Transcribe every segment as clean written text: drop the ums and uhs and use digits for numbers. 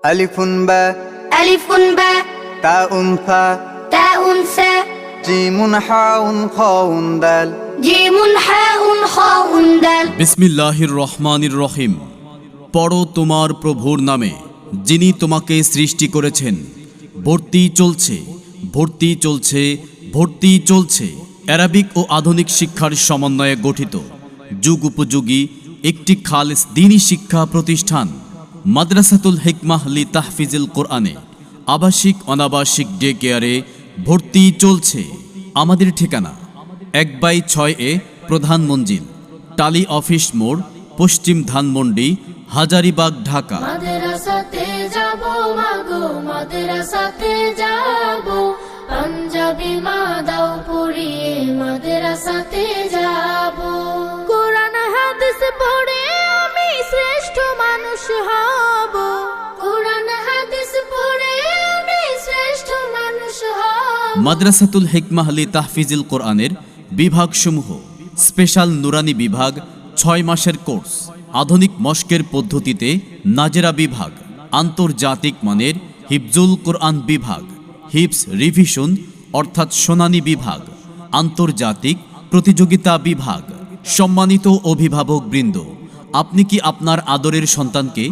ألف باء ألف باء تاء ثاء تاء ثاء جيم حاء خاء دال جيم حاء خاء دال বিসমিল্লাহির রহমানির রহিম। পড়ো তোমার প্রভুর নামে, যিনি তোমাকে সৃষ্টি করেছেন। ভর্তি চলছে, ভর্তি চলছে, ভর্তি চলছে। অ্যারাবিক ও আধুনিক শিক্ষার সমন্বয়ে গঠিত যুগ উপযোগী একটি খালেস দ্বীনি শিক্ষা প্রতিষ্ঠান মাদ্রাসাতুল হিকমাহ লি তাহফিজুল কোরআনে। আবাসিক অনাবাসিক ডে কেয়ারে ভর্তি চলছে। আমাদের ঠিকানা 1/6 প্রধান মঞ্জিল, টালি অফিস মোড়, পশ্চিম ধানমন্ডি, হাজারীবাগ, ঢাকা। মাদ্রাসাতে যাব মাগো, মাদ্রাসাতে যাব, পাঞ্জাবি মা দাও পড়িয়ে মাদ্রাসাতে যাব। কোরআন হাদিস পড়ে আমি শ্রেষ্ঠ মানুষ হব, কোরআন হাদিস পড়ে আমি শ্রেষ্ঠ মানুষ হব। মাদ্রাসাতুল হিকমাহ লি তাহফিজুল কোরআনের বিভাগসমূহ: স্পেশাল নুরানি বিভাগ 6 মাসের কোর্স, আধুনিক মস্কের পদ্ধতিতে নাজেরা বিভাগ, আন্তর্জাতিক মানের হিফজুল কোরআন বিভাগ, হিফজ রিভিশন অর্থাৎ শোনানি বিভাগ, আন্তর্জাতিক প্রতিযোগিতা বিভাগ। সম্মানিত অভিভাবকবৃন্দ, আপনি কি আপনার আদরের সন্তানকে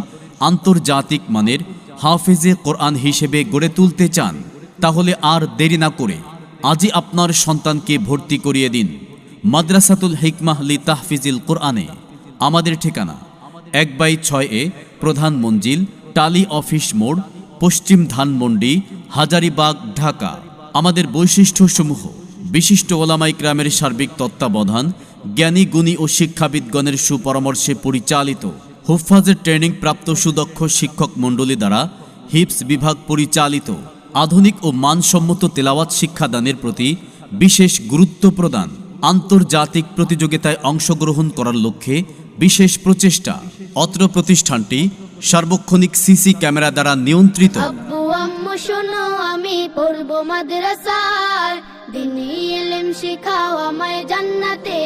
আন্তর্জাতিক মানের হাফেজে কোরআন হিসেবে গড়ে তুলতে চান? তাহলে আর দেরি না করে আজই আপনার সন্তানকে ভর্তি করিয়ে দিন মাদ্রাসাতুল হিকমাহ লি তাহফিজুল কোরআনে। আমাদের ঠিকানা 1/6 প্রধান মঞ্জিল, টালি অফিস মোড়, পশ্চিম ধানমন্ডি, হাজারীবাগ, ঢাকা। আমাদের বৈশিষ্ট্যসমূহ: বিশিষ্ট ওলামা ইকরামের সার্বিক তত্ত্বাবধান, জ্ঞানী গুণী ও শিক্ষাবিদগণের সুপরামর্শে পরিচালিত, হুফাজের ট্রেনিং প্রাপ্ত সুদক্ষ শিক্ষক মণ্ডলী দ্বারা হিফজ বিভাগ পরিচালিত, আধুনিক ও মানসম্মত তেলাওয়াত শিক্ষাদানের প্রতি বিশেষ গুরুত্ব প্রদান, আন্তর্জাতিক প্রতিযোগিতায় অংশগ্রহণ করার লক্ষ্যে বিশেষ প্রচেষ্টা। অত্র প্রতিষ্ঠানটি সার্বক্ষণিক সিসি ক্যামেরা দ্বারা নিয়ন্ত্রিত। আব্বু আম্মু শোনো, আমি পড়বো মাদ্রাসায়, দ্বীনি ইলম শিখাও আমায় জান্নাতে।